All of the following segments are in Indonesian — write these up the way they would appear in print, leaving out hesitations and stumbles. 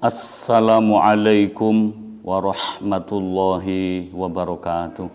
Assalamualaikum warahmatullahi wabarakatuh.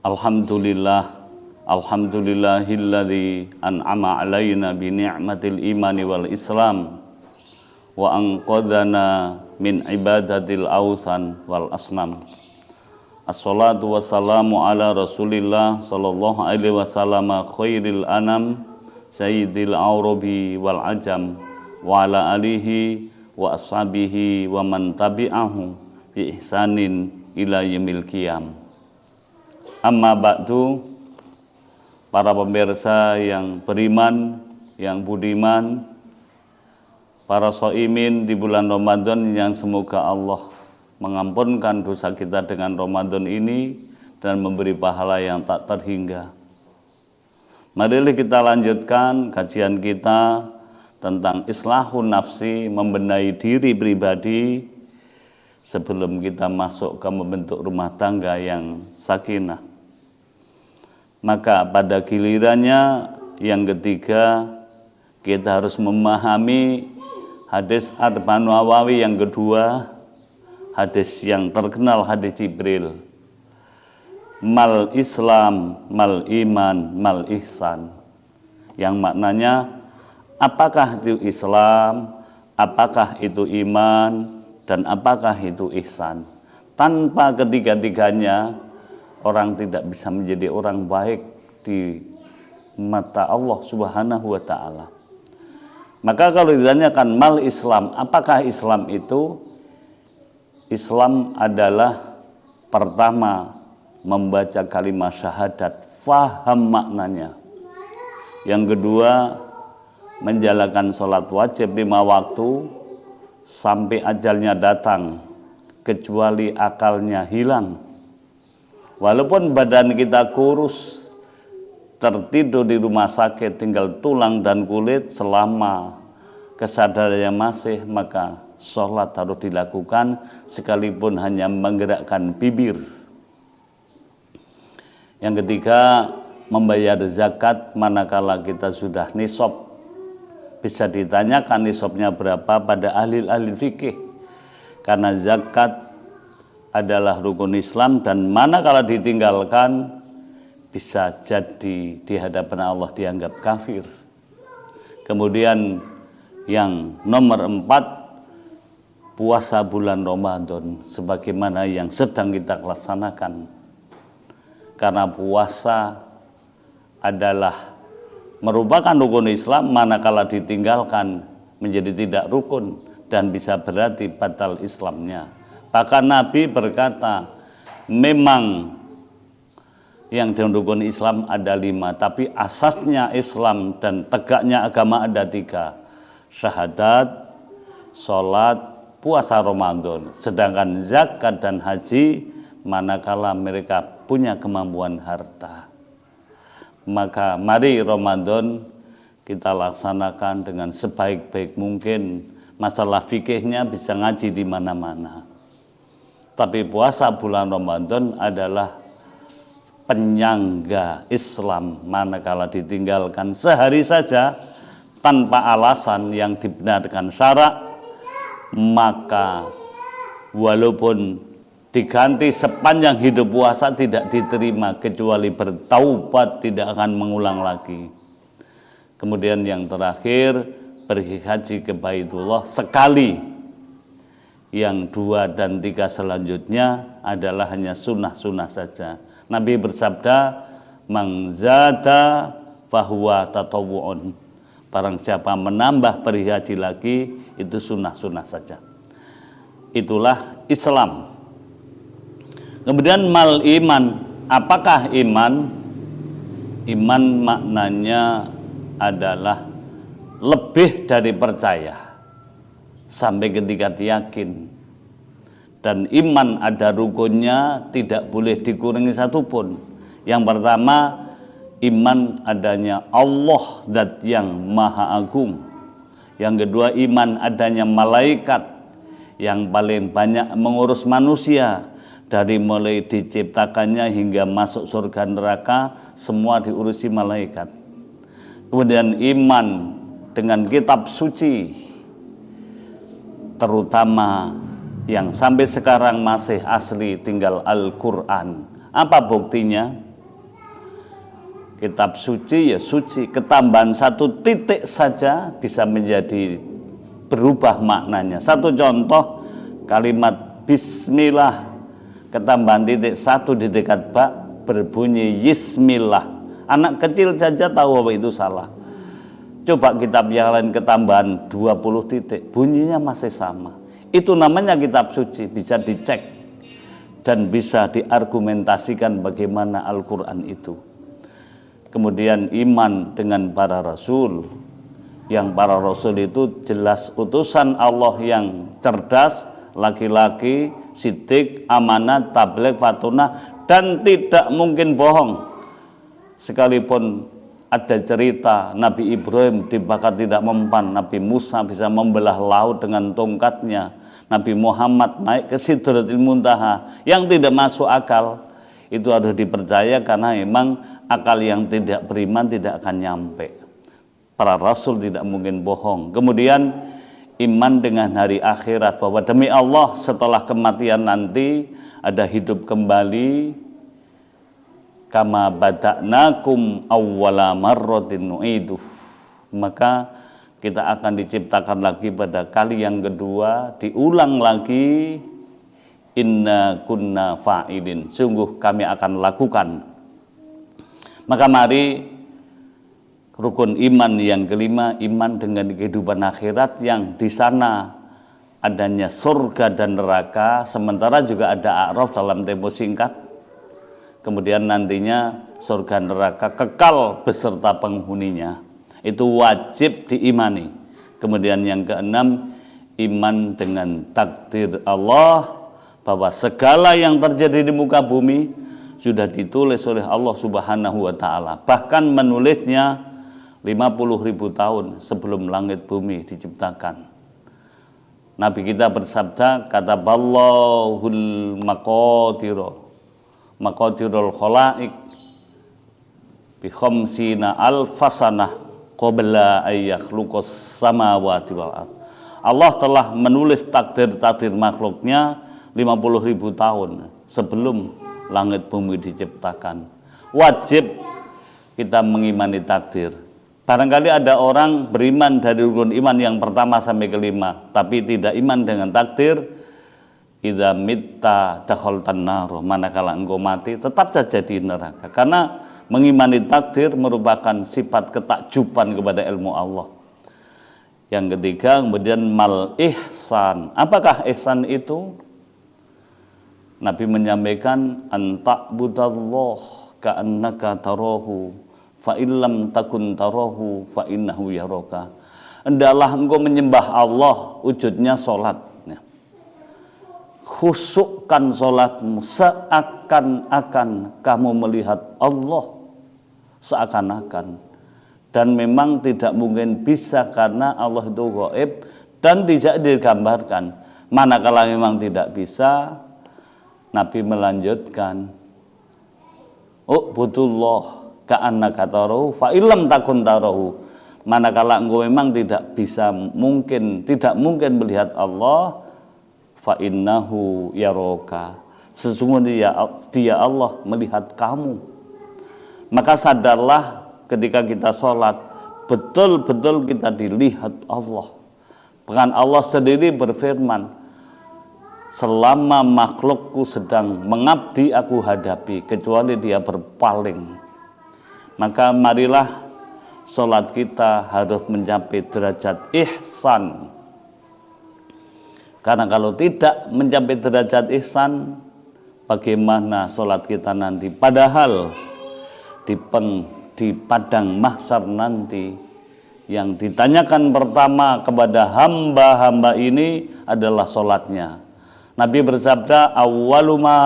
Alhamdulillahilladzi an'ama alaina bi ni'matil imani wal islam wa anqadhana min ibadatil awthan wal asnam. Assalatu wassalamu ala Rasulillah sallallahu alaihi wasallam khairil anam sayyidil arabi wal ajam wa ala alihi wa ashabihi wa man tabi'ahu bi ihsanin ila yaumil qiyam. Amma ba'du, para pemirsa yang beriman, yang budiman, para shaimin di bulan Ramadan yang semoga Allah mengampunkan dosa kita dengan Ramadan ini dan memberi pahala yang tak terhingga. Marilah kita lanjutkan kajian kita tentang islahun nafsi, membenahi diri pribadi sebelum kita masuk ke membentuk rumah tangga yang sakinah. Maka pada gilirannya yang ketiga, kita harus memahami hadis Arba'un Nawawi yang kedua, hadis yang terkenal, hadis Jibril. Mal Islam, mal iman, mal ihsan. Yang maknanya, apakah itu Islam, apakah itu iman, dan apakah itu ihsan. Tanpa ketiga-tiganya, orang tidak bisa menjadi orang baik di mata Allah Subhanahu wa ta'ala. Maka kalau ditanyakan mal Islam, apakah Islam itu? Islam adalah pertama membaca kalimat syahadat, faham maknanya. Yang kedua, menjalankan sholat wajib 5 waktu sampai ajalnya datang, kecuali akalnya hilang. Walaupun badan kita kurus, tertidur di rumah sakit, tinggal tulang dan kulit, selama kesadarannya masih, maka sholat harus dilakukan sekalipun hanya menggerakkan bibir. Yang ketiga, membayar zakat manakala kita sudah nisab. Bisa ditanyakan nisabnya berapa pada ahli-ahli fikih, karena zakat adalah rukun Islam dan manakala ditinggalkan bisa jadi di hadapan Allah dianggap kafir. Kemudian yang nomor 4, puasa bulan Ramadan sebagaimana yang sedang kita laksanakan. Karena puasa adalah merupakan rukun Islam, manakala ditinggalkan menjadi tidak rukun dan bisa berarti batal Islamnya. Bahkan Nabi berkata, memang yang dalam rukun Islam ada 5, tapi asasnya Islam dan tegaknya agama ada 3. Syahadat, sholat, puasa Ramadan. Sedangkan zakat dan haji manakala mereka punya kemampuan harta. Maka mari Ramadan kita laksanakan dengan sebaik-baik mungkin. Masalah fikihnya bisa ngaji di mana-mana. Tapi puasa bulan Ramadan adalah penyangga Islam, manakala ditinggalkan sehari saja tanpa alasan yang dibenarkan syarak, maka walaupun diganti sepanjang hidup puasa tidak diterima, kecuali bertaubat, tidak akan mengulang lagi. Kemudian yang terakhir, pergi haji ke Baitullah sekali. Yang 2 dan 3 selanjutnya adalah hanya sunnah-sunnah saja. Nabi bersabda, "Man zada fahuwa tatawu'un." Barang siapa menambah pergi haji lagi, itu sunnah-sunnah saja. Itulah Islam. Kemudian mal iman. Apakah iman? Iman maknanya adalah lebih dari percaya sampai ke tingkat yakin. Dan iman ada rukunnya, tidak boleh dikurangi satupun. Yang pertama, iman adanya Allah zat yang maha agung. Yang kedua, iman adanya malaikat yang paling banyak mengurus manusia, dari mulai diciptakannya hingga masuk surga neraka, semua diurusi malaikat. Kemudian iman dengan kitab suci, terutama yang sampai sekarang masih asli tinggal Al-Quran. Apa buktinya? Kitab suci ya suci, ketambahan satu titik saja bisa menjadi berubah maknanya. Satu contoh, kalimat Bismillah, ketambahan titik satu di dekat ba berbunyi Yismillah. Anak kecil saja tahu apa itu salah. Coba kitab yang lain ketambahan 20 titik, bunyinya masih sama. Itu namanya kitab suci, bisa dicek dan bisa diargumentasikan bagaimana Al-Quran itu. Kemudian iman dengan para rasul, yang para rasul itu jelas utusan Allah yang cerdas, laki-laki, siddiq, amanah, tabligh, fatunah, dan tidak mungkin bohong. Sekalipun ada cerita Nabi Ibrahim dibakar tidak mempan, Nabi Musa bisa membelah laut dengan tongkatnya, Nabi Muhammad naik ke Sidratul Muntaha, yang tidak masuk akal. Itu harus dipercaya karena memang akal yang tidak beriman tidak akan nyampe. Para rasul tidak mungkin bohong. Kemudian iman dengan hari akhirat, bahwa demi Allah setelah kematian nanti ada hidup kembali. Kama bada'nakum awwala marratin nu'iduh. Maka kita akan diciptakan lagi pada kali yang kedua, diulang lagi. Inna kunna fa'ilin, sungguh kami akan lakukan. Maka mari rukun iman yang kelima, iman dengan kehidupan akhirat yang di sana adanya surga dan neraka, sementara juga ada a'raf dalam tempo singkat. Kemudian nantinya surga neraka kekal beserta penghuninya. Itu wajib diimani. Kemudian yang keenam, iman dengan takdir Allah, bahwa segala yang terjadi di muka bumi sudah ditulis oleh Allah Subhanahu wa Ta'ala. Bahkan menulisnya 50.000 tahun sebelum langit bumi diciptakan. Nabi kita bersabda, kata Ballahul maqadirul khalaik bi khamsina alfasanah qabla ayyakhluqas samawati wal ardh. Allah telah menulis takdir-takdir makhluknya 50.000 tahun sebelum langit bumi diciptakan. Wajib kita mengimani takdir. Barangkali ada orang beriman dari rukun iman yang pertama sampai kelima, tapi tidak iman dengan takdir. Idza mitta dakhaltan nar, manakala engkau mati tetap saja di neraka. Karena mengimani takdir merupakan sifat ketakjuban kepada ilmu Allah. Yang ketiga, kemudian mal ihsan. Apakah ihsan itu? Nabi menyampaikan, anta'budallah ka'annaka tarahu fa illam takun tarahu fa innahu yaraka. Hendaklah engkau menyembah Allah, wujudnya salat. Khusukkan salatmu seakan-akan kamu melihat Allah, seakan-akan. Dan memang tidak mungkin bisa karena Allah itu gaib dan tidak digambarkan. Manakala memang tidak bisa, Nabi melanjutkan, ubudullah ka'annaka tarahu fa illam takun tarahu. Manakala engkau memang tidak mungkin melihat Allah, fa innahu yaraka, sesungguhnya dia Allah melihat kamu. Maka sadarlah ketika kita sholat, betul-betul kita dilihat Allah. Bahkan Allah sendiri berfirman, selama makhlukku sedang mengabdi aku hadapi, kecuali dia berpaling. Maka marilah sholat kita harus mencapai derajat ihsan. Karena kalau tidak mencapai derajat ihsan, bagaimana sholat kita nanti? Padahal di padang mahsyar nanti, yang ditanyakan pertama kepada hamba-hamba ini adalah sholatnya. Nabi bersabda, awwalu ma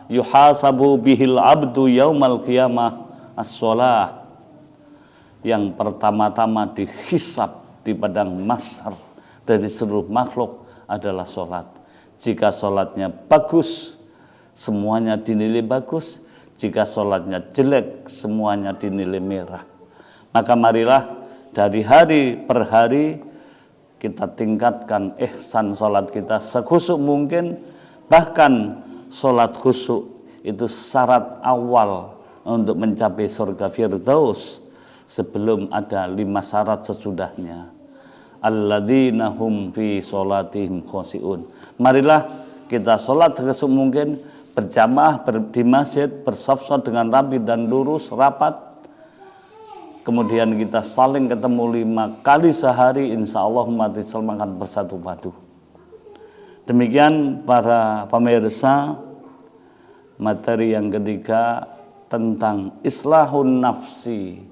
yuhasabu bihil abdu yaumal qiyamah as-sholah. Yang pertama-tama dihisab di padang mahsyar dari seluruh makhluk adalah sholat. Jika sholatnya bagus, semuanya dinilai bagus. Jika sholatnya jelek, semuanya dinilai merah. Maka marilah dari hari per hari kita tingkatkan ihsan sholat kita sekhusyuk mungkin. Bahkan sholat khusyuk itu syarat awal untuk mencapai surga Firdaus sebelum ada 5 syarat sesudahnya. Alladzina hum fi sholatihim khoshi'un. Marilah kita sholat sekhusyuk mungkin, berjamaah di masjid, bersaf-saf dengan rapi dan lurus, rapat. Kemudian kita saling ketemu 5 kali sehari, insya Allah umat Islam akan bersatu padu. Demikian para pemirsa, materi yang ketiga tentang islahun nafsi.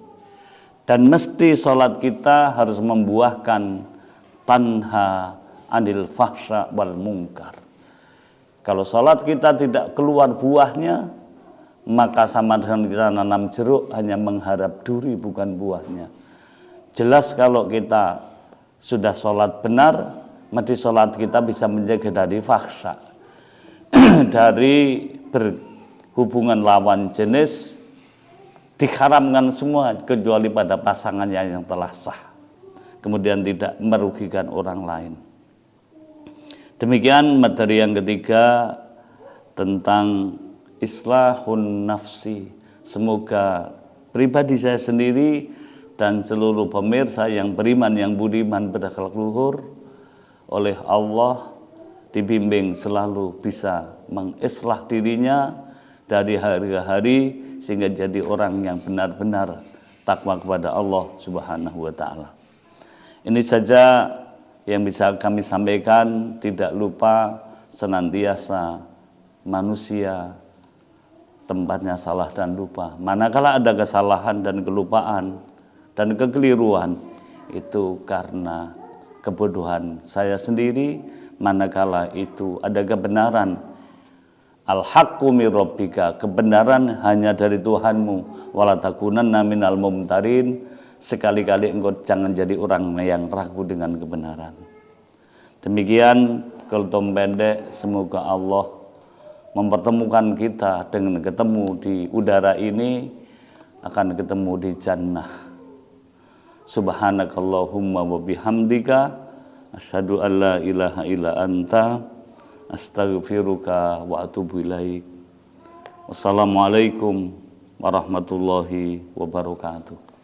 Dan mesti sholat kita harus membuahkan tanha anil fahsya wal munkar. Kalau sholat kita tidak keluar buahnya, maka sama dengan kita nanam jeruk hanya mengharap duri bukan buahnya. Jelas kalau kita sudah sholat benar, mesti sholat kita bisa menjaga dari fahsya, dari berhubungan lawan jenis, diharamkan semua kecuali pada pasangannya yang telah sah, kemudian tidak merugikan orang lain. Demikian materi yang ketiga tentang islahun nafsi. Semoga pribadi saya sendiri dan seluruh pemirsa yang beriman, yang budiman, berakhlak luhur oleh Allah dibimbing selalu bisa mengislah dirinya dari hari ke hari sehingga jadi orang yang benar-benar takwa kepada Allah Subhanahu wa taala. Ini saja yang bisa kami sampaikan. Tidak lupa senantiasa manusia tempatnya salah dan lupa. Manakala ada kesalahan dan kelupaan dan kekeliruan, itu karena kebodohan saya sendiri. Manakala itu ada kebenaran, al-haqqu mir rabbika, kebenaran hanya dari Tuhanmu, wala takunanna minal mumtarin, sekali-kali engkau jangan jadi orang yang ragu dengan kebenaran. Demikian kultum pendek, semoga Allah mempertemukan kita dengan ketemu di udara ini, akan ketemu di jannah. Subhanakallahumma wa bihamdika asyhadu an la ilaha illa anta astaghfiruka wa atubu ilaik. Wassalamualaikum warahmatullahi wabarakatuh.